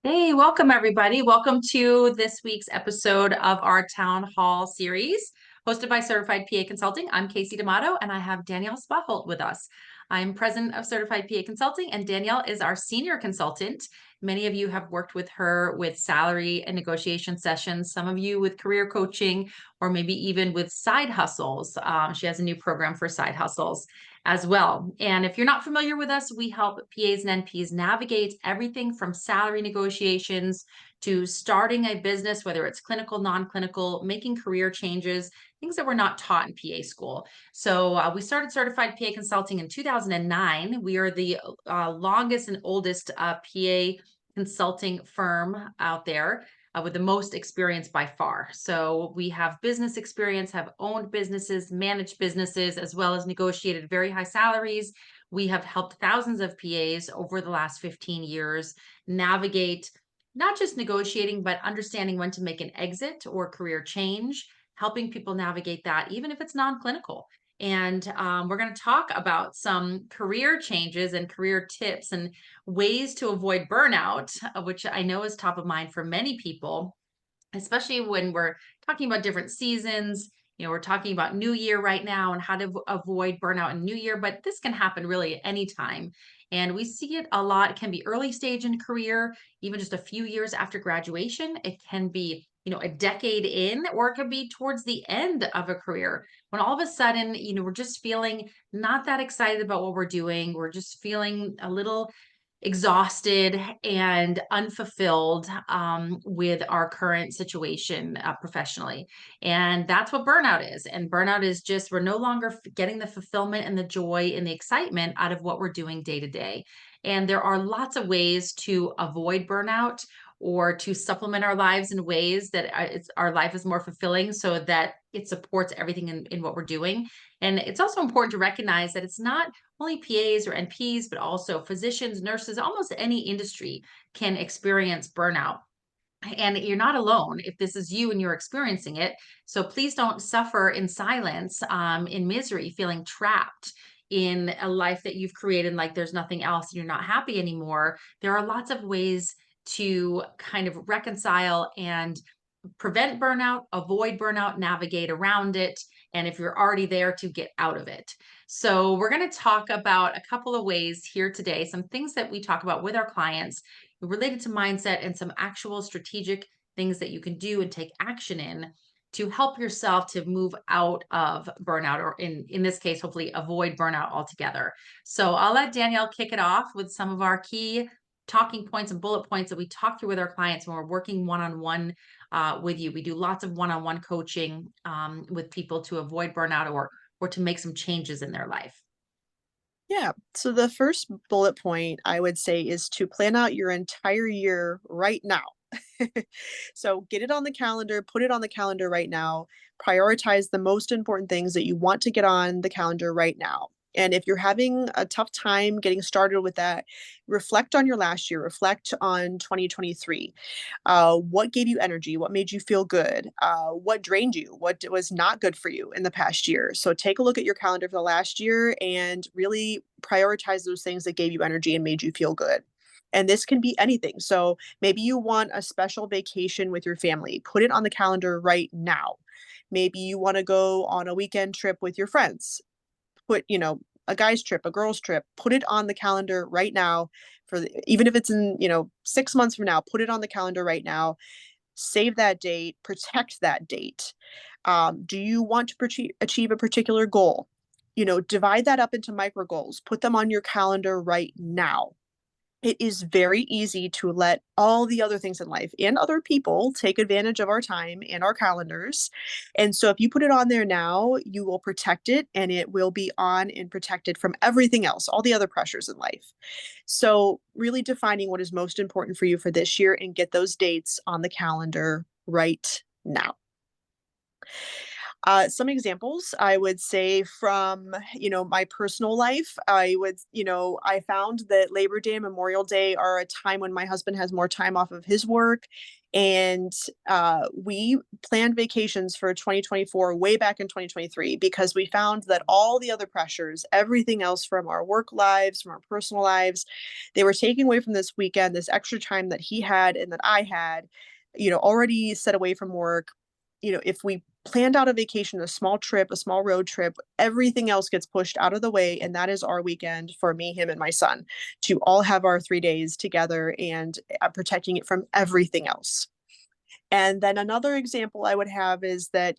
Hey, welcome everybody. Welcome to this week's episode of our Town Hall series, hosted by Certified PA Consulting. I'm Kasey D'Amato, and I have Danielle Spatholt with us. I'm president of Certified PA Consulting, and Danielle is our senior consultant. Many of you have worked with her with salary and negotiation sessions, some of you with career coaching, or maybe even with side hustles. She has a new program for side hustles as well. And if you're not familiar with us, we help PAs and NPs navigate everything from salary negotiations to starting a business, whether it's clinical, non-clinical, making career changes, things that were not taught in PA school. So we started Certified PA Consulting in 2009. We are the longest and oldest PA consulting firm out there. With the most experience by far. So we have business experience, have owned businesses, managed businesses, as well as negotiated very high salaries. We have helped thousands of PAs over the last 15 years navigate not just negotiating, but understanding when to make an exit or career change, helping people navigate that, even if it's non-clinical. And we're going to talk about some career changes and career tips and ways to avoid burnout, which I know is top of mind for many people, especially when we're talking about different seasons. We're talking about New Year right now and how to avoid burnout in New Year, but this can happen really at any time. And we see it a lot. It can be early stage in career, even just a few years after graduation. It can be, a decade in, or it could be towards the end of a career when all of a sudden, we're just feeling not that excited about what we're doing. We're just feeling a little exhausted and unfulfilled with our current situation professionally. And that's what burnout is. And burnout is just, we're no longer getting the fulfillment and the joy and the excitement out of what we're doing day to day. And there are lots of ways to avoid burnout or to supplement our lives in ways that our life is more fulfilling so that it supports everything in what we're doing. And it's also important to recognize that it's not only PAs or NPs, but also physicians, nurses, almost any industry can experience burnout. And you're not alone if this is you and you're experiencing it. So please don't suffer in silence, in misery, feeling trapped in a life that you've created, like there's nothing else and you're not happy anymore. There are lots of ways to kind of reconcile and prevent burnout, avoid burnout, navigate around it, and if you're already there, to get out of it. So we're going to talk about a couple of ways here today, some things that we talk about with our clients related to mindset and some actual strategic things that you can do and take action in to help yourself to move out of burnout, or in this case, hopefully avoid burnout altogether. So I'll let Danielle kick it off with some of our key talking points and bullet points that we talk through with our clients when we're working one-on-one with you. We do lots of one-on-one coaching with people to avoid burnout or to make some changes in their life. Yeah. So the first bullet point I would say is to plan out your entire year right now. So get it on the calendar, put it on the calendar right now, prioritize the most important things that you want to get on the calendar right now. And if you're having a tough time getting started with that, reflect on your last year, reflect on 2023. What gave you energy? What made you feel good? What drained you? What was not good for you in the past year? So take a look at your calendar for the last year and really prioritize those things that gave you energy and made you feel good. And this can be anything. So maybe you want a special vacation with your family. Put it on the calendar right now. Maybe you want to go on a weekend trip with your friends. Put, a guy's trip, a girl's trip, put it on the calendar right now even if it's in, 6 months from now, put it on the calendar right now, save that date, protect that date. Do you want to achieve a particular goal? Divide that up into micro goals, put them on your calendar right now. It is very easy to let all the other things in life and other people take advantage of our time and our calendars. And so if you put it on there now, you will protect it and it will be on and protected from everything else, all the other pressures in life. So really defining what is most important for you for this year and get those dates on the calendar right now. Some examples I would say from, my personal life, I found that Labor Day and Memorial Day are a time when my husband has more time off of his work. And we planned vacations for 2024 way back in 2023 because we found that all the other pressures, everything else from our work lives, from our personal lives, they were taking away from this weekend, this extra time that he had and that I had, already set away from work. If we planned out a vacation, a small trip, a small road trip, everything else gets pushed out of the way. And that is our weekend for me, him, and my son to all have our 3 days together and protecting it from everything else. And then another example I would have is that,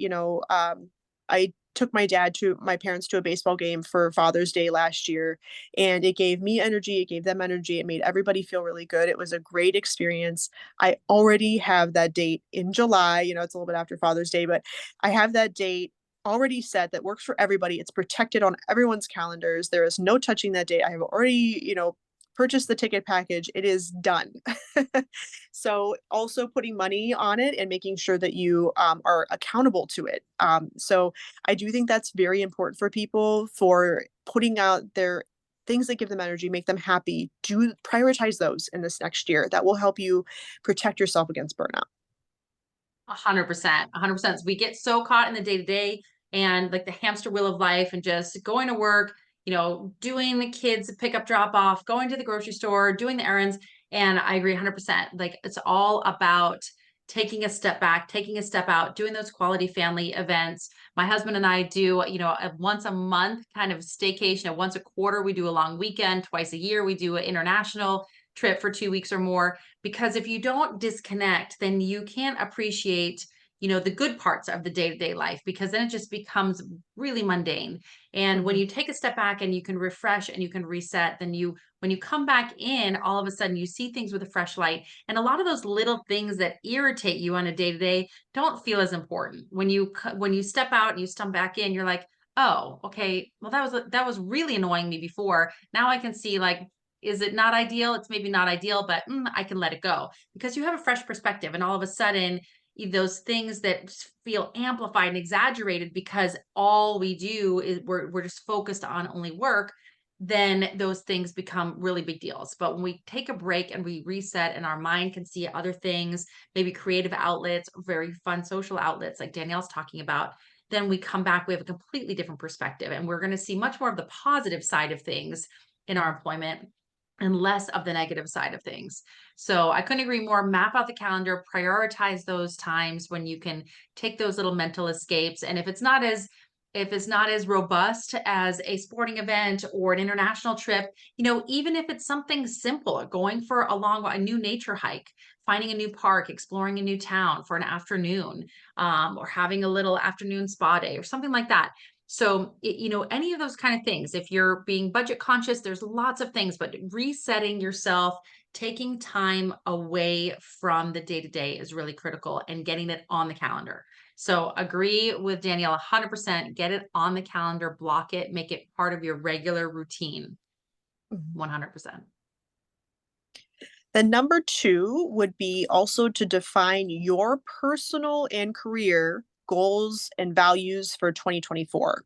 I took my parents to a baseball game for Father's Day last year, and it gave me energy, it gave them energy, it made everybody feel really good. It was a great experience. I already have that date in July. It's a little bit after Father's Day, but I have that date already set that works for everybody. It's protected on everyone's calendars. There is no touching that date. I have already, purchased the ticket package. It is done. So also putting money on it and making sure that you are accountable to it. So I do think that's very important for people for putting out their things that give them energy, make them happy. Do prioritize those in this next year. That will help you protect yourself against burnout. 100%, 100%. We get so caught in the day to day and like the hamster wheel of life and just going to work, doing the kids pick up, drop off, going to the grocery store, doing the errands. And I agree 100%. Like it's all about taking a step back, taking a step out, doing those quality family events. My husband and I do, a once a month kind of staycation, a once a quarter. We do a long weekend, twice a year. We do an international trip for 2 weeks or more, because if you don't disconnect, then you can't appreciate the good parts of the day-to-day life, because then it just becomes really mundane. And when Mhm. you take a step back and you can refresh and you can reset, then when you come back in, all of a sudden you see things with a fresh light, and a lot of those little things that irritate you on a day-to-day don't feel as important when you step out and you stump back in. You're like, oh, okay, well, that was really annoying me before. Now I can see, like, is it not ideal? It's maybe not ideal, but I can let it go, because you have a fresh perspective. And all of a sudden, those things that feel amplified and exaggerated because all we do is we're just focused on only work, then those things become really big deals. But when we take a break and we reset and our mind can see other things, maybe creative outlets, very fun social outlets like Danielle's talking about, then we come back, we have a completely different perspective, and we're going to see much more of the positive side of things in our employment and less of the negative side of things. So I couldn't agree more. Map out the calendar, prioritize those times when you can take those little mental escapes. And if it's not as robust as a sporting event or an international trip, even if it's something simple, going for a new nature hike, finding a new park, exploring a new town for an afternoon, or having a little afternoon spa day or something like that. So, any of those kind of things, if you're being budget conscious, there's lots of things, but resetting yourself, taking time away from the day to day is really critical, and getting it on the calendar. So, agree with Danielle 100%. Get it on the calendar, block it, make it part of your regular routine. Mhm. 100%. Then number two would be also to define your personal and career goals and values for 2024.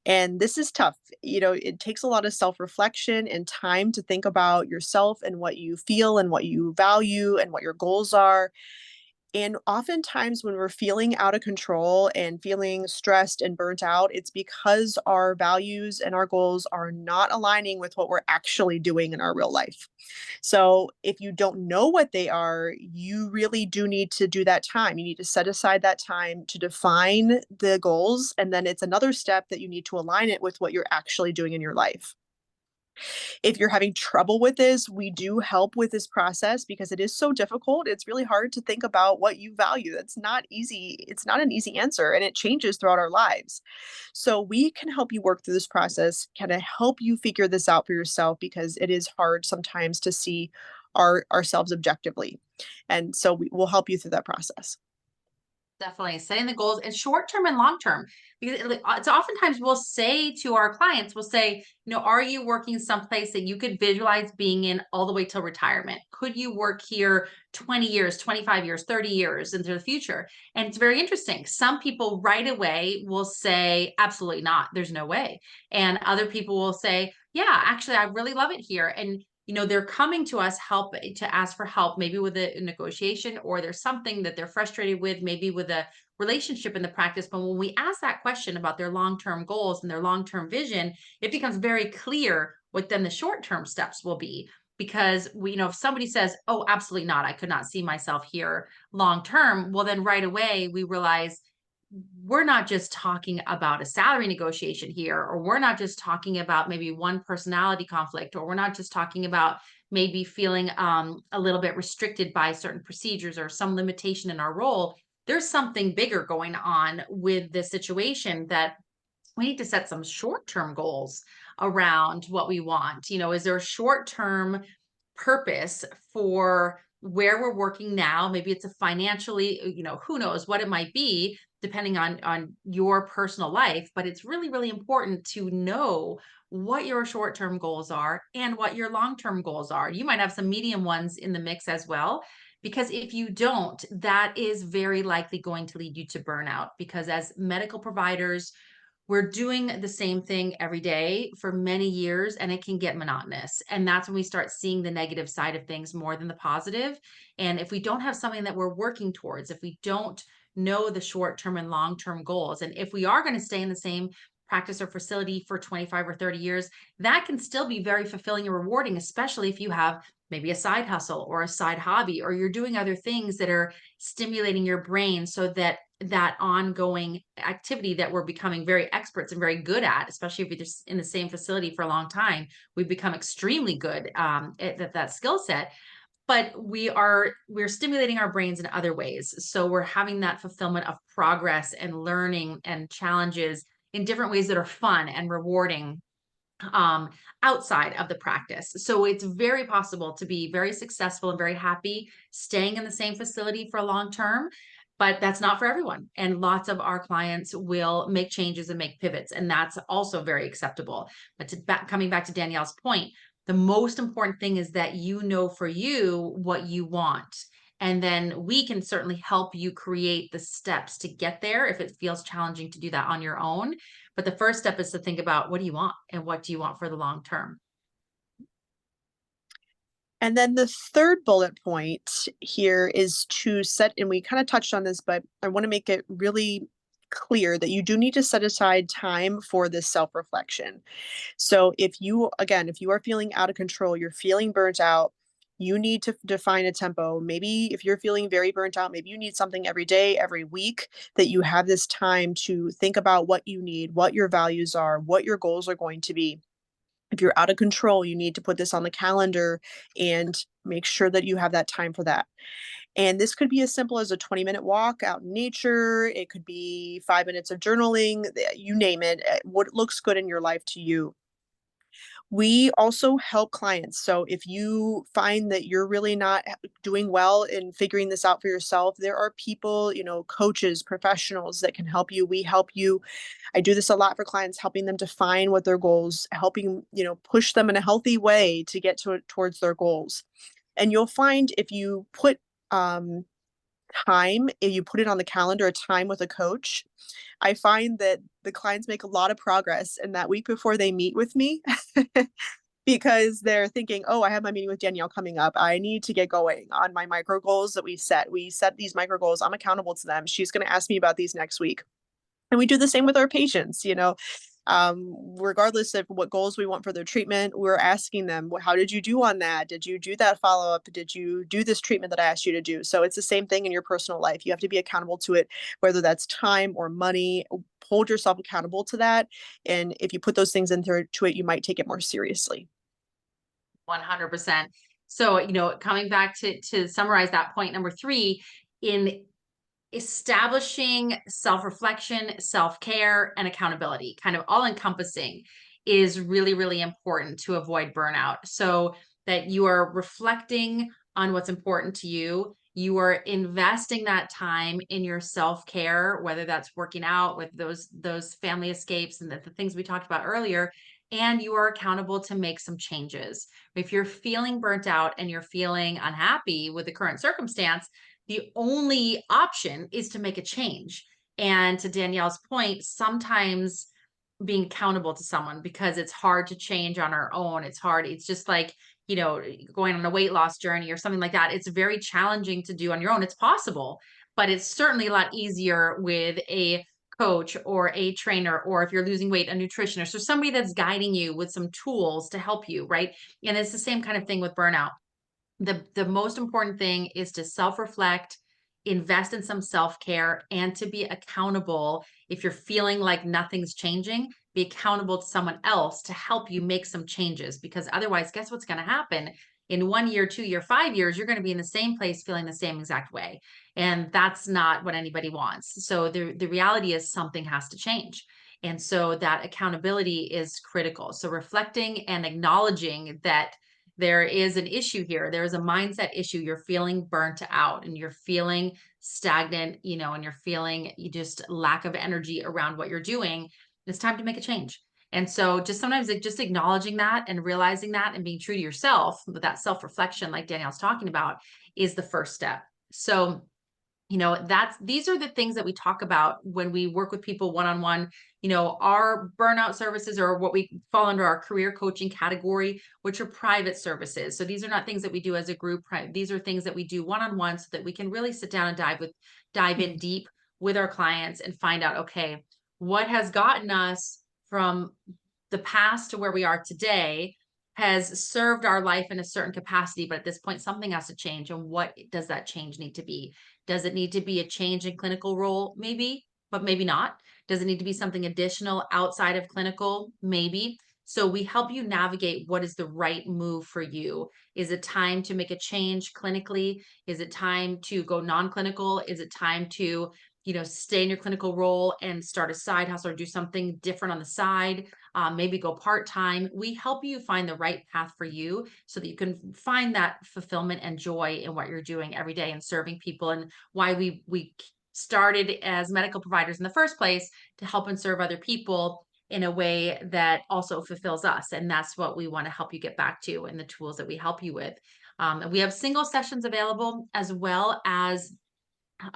And this is tough. It takes a lot of self reflection and time to think about yourself and what you feel and what you value and what your goals are. And oftentimes, when we're feeling out of control and feeling stressed and burnt out, it's because our values and our goals are not aligning with what we're actually doing in our real life. So, if you don't know what they are, you really do need to do that time. You need to set aside that time to define the goals. And then it's another step that you need to align it with what you're actually doing in your life. If you're having trouble with this, we do help with this process because it is so difficult. It's really hard to think about what you value. That's not easy. It's not an easy answer, and it changes throughout our lives. So we can help you work through this process, kind of help you figure this out for yourself because it is hard sometimes to see ourselves objectively. And so we will help you through that process. Definitely setting the goals and short term and long term, because it's oftentimes we'll say to our clients, we'll say, are you working someplace that you could visualize being in all the way till retirement? Could you work here 20 years, 25 years, 30 years into the future? And it's very interesting. Some people right away will say, absolutely not. There's no way. And other people will say, yeah, actually, I really love it here. And they're coming to us to ask for help, maybe with a negotiation, or there's something that they're frustrated with, maybe with a relationship in the practice. But when we ask that question about their long-term goals and their long-term vision, it becomes very clear what then the short-term steps will be. Because if somebody says, oh, absolutely not, I could not see myself here long-term, well, then right away we realize we're not just talking about a salary negotiation here, or we're not just talking about maybe one personality conflict, or we're not just talking about maybe feeling a little bit restricted by certain procedures or some limitation in our role. There's something bigger going on with the situation that we need to set some short-term goals around what we want. Is there a short-term purpose for where we're working now? Maybe it's a financially, who knows what it might be, depending on your personal life. But it's really, really important to know what your short-term goals are and what your long-term goals are. You might have some medium ones in the mix as well. Because if you don't, that is very likely going to lead you to burnout. Because as medical providers, we're doing the same thing every day for many years, and it can get monotonous. And that's when we start seeing the negative side of things more than the positive. And if we don't have something that we're working towards, if we don't know the short term and long term goals, and if we are going to stay in the same practice or facility for 25 or 30 years, that can still be very fulfilling and rewarding, especially if you have maybe a side hustle or a side hobby, or you're doing other things that are stimulating your brain, so that that ongoing activity that we're becoming very experts and very good at, especially if you're just in the same facility for a long time, we've become extremely good at that skill set. But we're stimulating our brains in other ways. So we're having that fulfillment of progress and learning and challenges in different ways that are fun and rewarding um, outside of the practice. So it's very possible to be very successful and very happy staying in the same facility for a long term, but that's not for everyone. And lots of our clients will make changes and make pivots, and that's also very acceptable. But coming back to Danielle's point, the most important thing is that you know for you what you want. And then we can certainly help you create the steps to get there if it feels challenging to do that on your own. But the first step is to think about, what do you want and what do you want for the long term? And then the third bullet point here is to set, and we kind of touched on this, but I want to make it really clear that you do need to set aside time for this self-reflection. So if you are feeling out of control, you're feeling burnt out, you need to define a tempo. Maybe if you're feeling very burnt out, maybe you need something every day, every week, that you have this time to think about what you need, what your values are, what your goals are going to be. If you're out of control, you need to put this on the calendar and make sure that you have that time for that. And this could be as simple as a 20-minute walk out in nature. It could be 5 minutes of journaling, you name it, what looks good in your life to you. We also help clients. So if you find that you're really not doing well in figuring this out for yourself, there are people, coaches, professionals that can help you. We help you. I do this a lot for clients, helping them define what their goals, helping, push them in a healthy way to get towards their goals. And you'll find if you put if you put it on the calendar, a time with a coach, I find that the clients make a lot of progress in that week before they meet with me because they're thinking, oh, I have my meeting with Danielle coming up. I need to get going on my micro goals that we set. We set these micro goals. I'm accountable to them. She's going to ask me about these next week. And we do the same with our patients, regardless of what goals we want for their treatment, we're asking them, how did you do on that? Did you do that follow-up? Did you do this treatment that I asked you to do? So it's the same thing in your personal life. You have to be accountable to it, whether that's time or money. Hold yourself accountable to that. And if you put those things into it, you might take it more seriously. 100%. So, coming back to summarize that point number 3, in establishing self-reflection, self-care, and accountability, kind of all encompassing, is really, really important to avoid burnout. So that you are reflecting on what's important to you. You are investing that time in your self-care, whether that's working out with those family escapes and the things we talked about earlier, and you are accountable to make some changes. If you're feeling burnt out and you're feeling unhappy with the current circumstance, the only option is to make a change. And to Danielle's point, sometimes being accountable to someone, because it's hard to change on our own. It's hard. It's just like, going on a weight loss journey or something like that. It's very challenging to do on your own. It's possible, but it's certainly a lot easier with a coach or a trainer, or if you're losing weight, a nutritionist, or somebody that's guiding you with some tools to help you, right? And it's the same kind of thing with burnout. The most important thing is to self-reflect, invest in some self-care, and to be accountable. If you're feeling like nothing's changing, be accountable to someone else to help you make some changes, because otherwise, guess what's going to happen? In 1 year, 2 year, 5 years, you're going to be in the same place feeling the same exact way. And that's not what anybody wants. So the reality is something has to change. And so that accountability is critical. So reflecting and acknowledging that there is an issue here. There is a mindset issue. You're feeling burnt out and you're feeling stagnant, and you're feeling you just lack of energy around what you're doing. It's time to make a change. And so just sometimes just acknowledging that and realizing that and being true to yourself with that self-reflection, like Danielle's talking about, is the first step. So these are the things that we talk about when we work with people one-on-one. Our burnout services are what we fall under our career coaching category, which are private services. So these are not things that we do as a group. These are things that we do one-on-one so that we can really sit down and dive in deep with our clients and find out, okay, what has gotten us from the past to where we are today has served our life in a certain capacity, but at this point, something has to change. And what does that change need to be? Does it need to be a change in clinical role? Maybe, but maybe not. Does it need to be something additional outside of clinical? Maybe. So we help you navigate what is the right move for you. Is it time to make a change clinically? Is it time to go non-clinical? Is it time to, stay in your clinical role and start a side hustle or do something different on the side? Maybe go part-time. We help you find the right path for you so that you can find that fulfillment and joy in what you're doing every day and serving people, and why we started as medical providers in the first place, to help and serve other people in a way that also fulfills us. And that's what we want to help you get back to, and the tools that we help you with. And we have single sessions available, as well as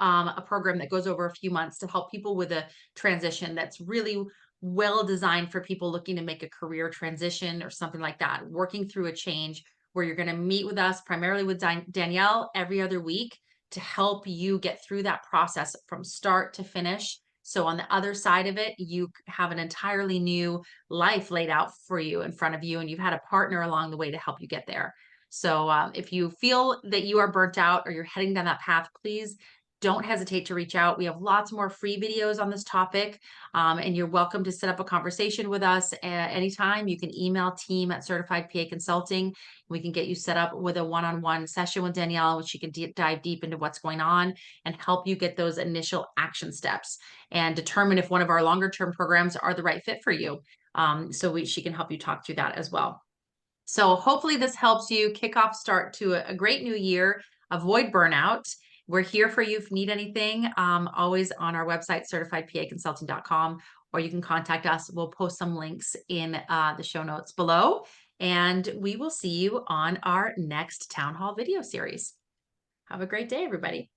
a program that goes over a few months to help people with a transition that's really well designed for people looking to make a career transition or something like that, working through a change, where you're going to meet with us primarily with Danielle every other week to help you get through that process from start to finish. So on the other side of it, you have an entirely new life laid out for you in front of you, and you've had a partner along the way to help you get there. So if you feel that you are burnt out or you're heading down that path, please don't hesitate to reach out. We have lots more free videos on this topic, and you're welcome to set up a conversation with us at any time. You can email team@Certified PA Consulting. We can get you set up with a one-on-one session with Danielle, which she can dive deep into what's going on and help you get those initial action steps and determine if one of our longer-term programs are the right fit for you. She can help you talk through that as well. So hopefully this helps you start to a great new year, avoid burnout. We're here for you if you need anything, always on our website, certifiedpaconsulting.com, or you can contact us. We'll post some links in the show notes below, and we will see you on our next Town Hall video series. Have a great day, everybody.